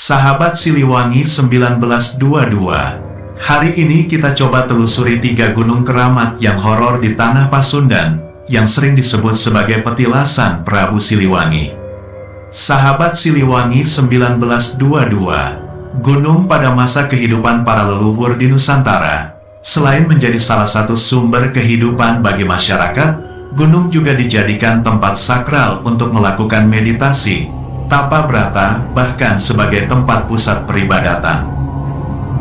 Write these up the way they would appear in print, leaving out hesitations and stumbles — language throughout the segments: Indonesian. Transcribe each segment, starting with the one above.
Sahabat Siliwangi 1922, hari ini kita coba telusuri 3 gunung keramat yang horor di Tanah Pasundan, yang sering disebut sebagai petilasan Prabu Siliwangi. Sahabat Siliwangi 1922, gunung pada masa kehidupan para leluhur di Nusantara. Selain menjadi salah satu sumber kehidupan bagi masyarakat, gunung juga dijadikan tempat sakral untuk melakukan meditasi, tapa brata, bahkan sebagai tempat pusat peribadatan.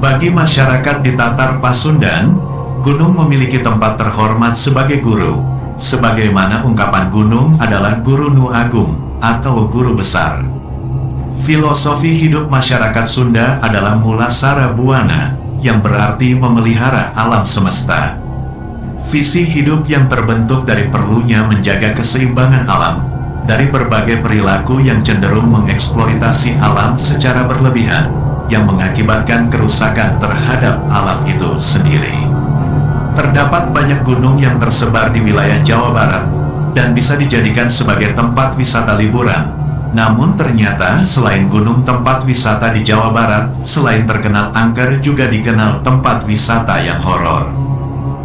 Bagi masyarakat di Tatar Pasundan, gunung memiliki tempat terhormat sebagai guru, sebagaimana ungkapan gunung adalah Guru Nu Agung atau guru besar. Filosofi hidup masyarakat Sunda adalah Mulasara Buana, yang berarti memelihara alam semesta. Visi hidup yang terbentuk dari perlunya menjaga keseimbangan alam, dari berbagai perilaku yang cenderung mengeksploitasi alam secara berlebihan, yang mengakibatkan kerusakan terhadap alam itu sendiri. Terdapat banyak gunung yang tersebar di wilayah Jawa Barat, dan bisa dijadikan sebagai tempat wisata liburan. Namun ternyata selain gunung tempat wisata di Jawa Barat, selain terkenal angker juga dikenal tempat wisata yang horor.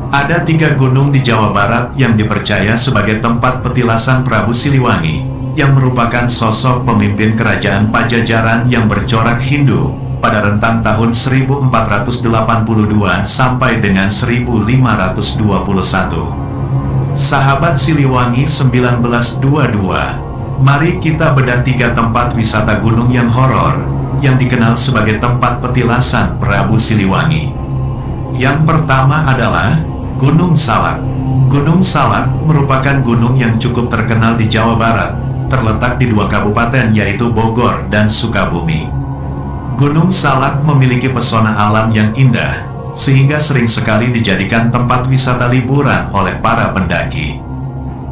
Ada 3 gunung di Jawa Barat yang dipercaya sebagai tempat petilasan Prabu Siliwangi, yang merupakan sosok pemimpin kerajaan Pajajaran yang bercorak Hindu, pada rentang tahun 1482 sampai dengan 1521. Sahabat Siliwangi 1922, mari kita bedah 3 tempat wisata gunung yang horor, yang dikenal sebagai tempat petilasan Prabu Siliwangi. Yang pertama adalah Gunung Salak. Gunung Salak merupakan gunung yang cukup terkenal di Jawa Barat, terletak di 2 kabupaten yaitu Bogor dan Sukabumi. Gunung Salak memiliki pesona alam yang indah, sehingga sering sekali dijadikan tempat wisata liburan oleh para pendaki.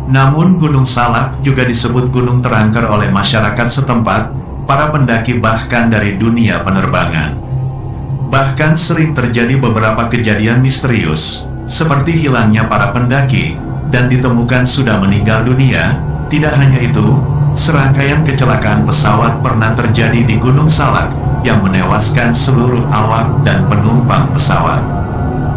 Namun Gunung Salak juga disebut gunung terangker oleh masyarakat setempat, para pendaki bahkan dari dunia penerbangan. Bahkan sering terjadi beberapa kejadian misterius, seperti hilangnya para pendaki, dan ditemukan sudah meninggal dunia. Tidak hanya itu, serangkaian kecelakaan pesawat pernah terjadi di Gunung Salak, yang menewaskan seluruh awak dan penumpang pesawat.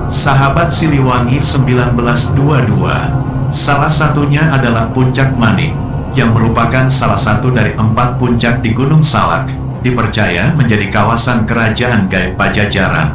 Sahabat Siliwangi 1922, salah satunya adalah Puncak Manik, yang merupakan salah satu dari 4 puncak di Gunung Salak, dipercaya menjadi kawasan kerajaan gaib Pajajaran.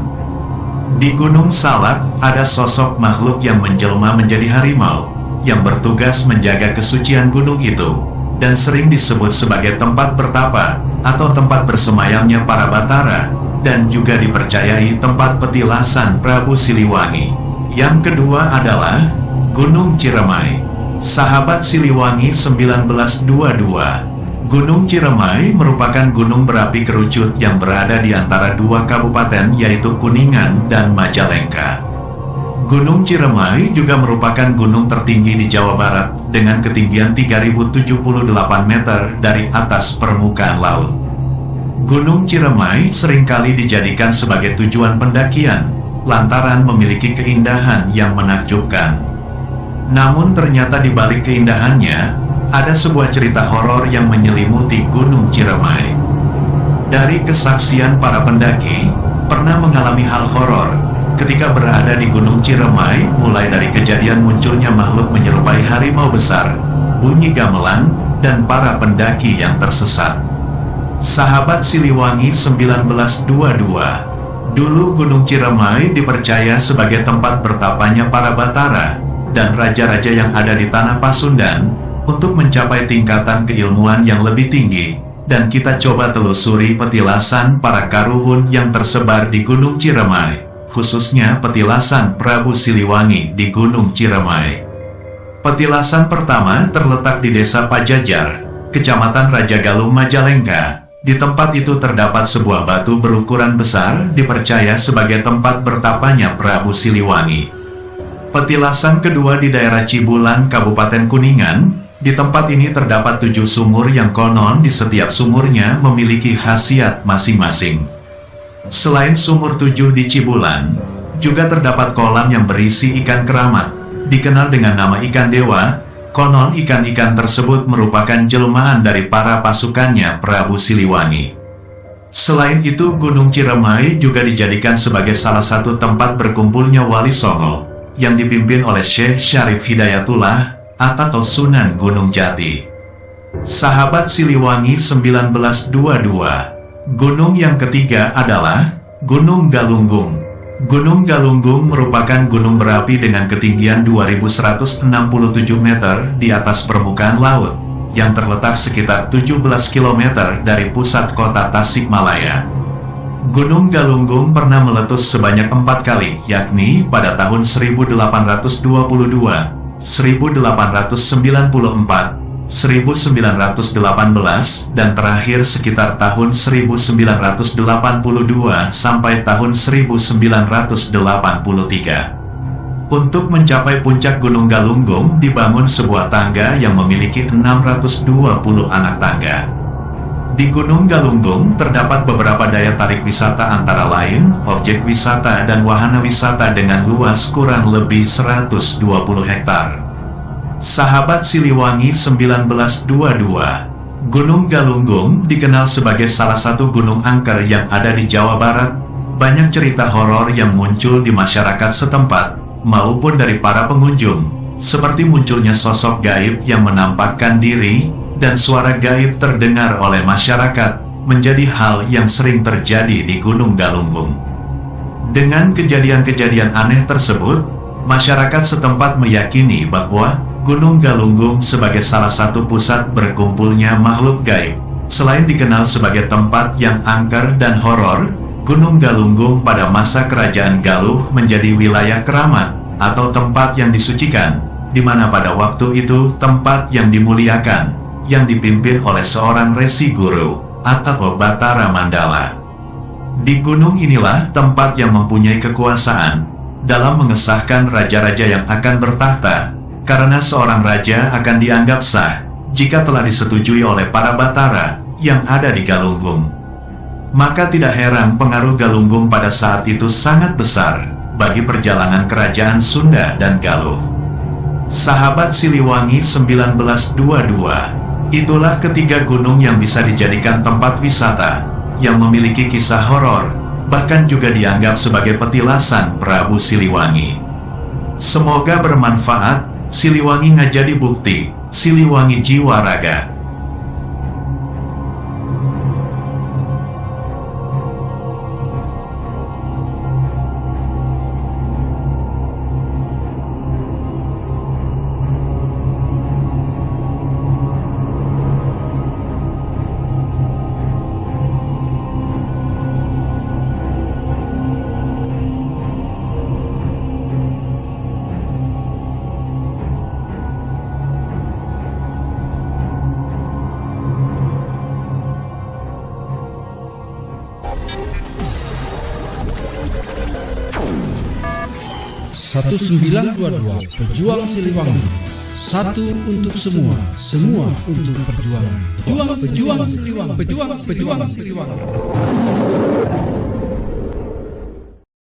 Di Gunung Salak, ada sosok makhluk yang menjelma menjadi harimau, yang bertugas menjaga kesucian gunung itu, dan sering disebut sebagai tempat bertapa, atau tempat bersemayamnya para batara, dan juga dipercayai tempat petilasan Prabu Siliwangi. Yang kedua adalah Gunung Ciremai. Sahabat Siliwangi 1922, Gunung Ciremai merupakan gunung berapi kerucut yang berada di antara 2 kabupaten yaitu Kuningan dan Majalengka. Gunung Ciremai juga merupakan gunung tertinggi di Jawa Barat dengan ketinggian 3078 meter dari atas permukaan laut. Gunung Ciremai seringkali dijadikan sebagai tujuan pendakian, lantaran memiliki keindahan yang menakjubkan. Namun ternyata di balik keindahannya, ada sebuah cerita horor yang menyelimuti Gunung Ciremai. Dari kesaksian para pendaki, pernah mengalami hal horor ketika berada di Gunung Ciremai, mulai dari kejadian munculnya makhluk menyerupai harimau besar, bunyi gamelan, dan para pendaki yang tersesat. Sahabat Siliwangi 1922, dulu Gunung Ciremai dipercaya sebagai tempat bertapanya para batara dan raja-raja yang ada di Tanah Pasundan, untuk mencapai tingkatan keilmuan yang lebih tinggi, dan kita coba telusuri petilasan para karuhun yang tersebar di Gunung Ciremai, khususnya petilasan Prabu Siliwangi di Gunung Ciremai. Petilasan pertama terletak di Desa Pajajar, Kecamatan Raja Galung, Majalengka. Di tempat itu terdapat sebuah batu berukuran besar, dipercaya sebagai tempat bertapanya Prabu Siliwangi. Petilasan kedua di daerah Cibulan, Kabupaten Kuningan. Di tempat ini terdapat 7 sumur yang konon di setiap sumurnya memiliki khasiat masing-masing. Selain sumur 7 di Cibulan, juga terdapat kolam yang berisi ikan keramat, dikenal dengan nama ikan dewa. Konon ikan-ikan tersebut merupakan jelmaan dari para pasukannya Prabu Siliwangi. Selain itu, Gunung Ciremai juga dijadikan sebagai salah satu tempat berkumpulnya Wali Songo, yang dipimpin oleh Syekh Syarif Hidayatullah atau Sunan Gunung Jati. Sahabat Siliwangi 1922. Gunung yang ketiga adalah Gunung Galunggung. Gunung Galunggung merupakan gunung berapi dengan ketinggian 2167 meter di atas permukaan laut, yang terletak sekitar 17 km dari pusat kota Tasikmalaya. Gunung Galunggung pernah meletus sebanyak 4 kali, yakni pada tahun 1822, 1894, 1918, dan terakhir sekitar tahun 1982 sampai tahun 1983. Untuk mencapai puncak Gunung Galunggung dibangun sebuah tangga yang memiliki 620 anak tangga. Di Gunung Galunggung terdapat beberapa daya tarik wisata antara lain objek wisata dan wahana wisata dengan luas kurang lebih 120 hektar. Sahabat Siliwangi 1922. Gunung Galunggung dikenal sebagai salah satu gunung angker yang ada di Jawa Barat. Banyak cerita horor yang muncul di masyarakat setempat maupun dari para pengunjung, seperti munculnya sosok gaib yang menampakkan diri, dan suara gaib terdengar oleh masyarakat, menjadi hal yang sering terjadi di Gunung Galunggung. Dengan kejadian-kejadian aneh tersebut, masyarakat setempat meyakini bahwa Gunung Galunggung sebagai salah satu pusat berkumpulnya makhluk gaib. Selain dikenal sebagai tempat yang angker dan horor, Gunung Galunggung pada masa Kerajaan Galuh menjadi wilayah keramat atau tempat yang disucikan, di mana pada waktu itu tempat yang dimuliakan, yang dipimpin oleh seorang resi guru atau Batara Mandala. Di gunung inilah tempat yang mempunyai kekuasaan dalam mengesahkan raja-raja yang akan bertahta, karena seorang raja akan dianggap sah jika telah disetujui oleh para Batara yang ada di Galunggung. Maka tidak heran pengaruh Galunggung pada saat itu sangat besar bagi perjalanan kerajaan Sunda dan Galuh. Sahabat Siliwangi 1922. Itulah ketiga gunung yang bisa dijadikan tempat wisata, yang memiliki kisah horor, bahkan juga dianggap sebagai petilasan Prabu Siliwangi. Semoga bermanfaat. Siliwangi ngajadi bukti, Siliwangi jiwa raga. Satu 922 Pejuang Siliwangi. Satu untuk semua, semua untuk perjuangan. Pejuang Siliwangi. Pejuang Siliwangi.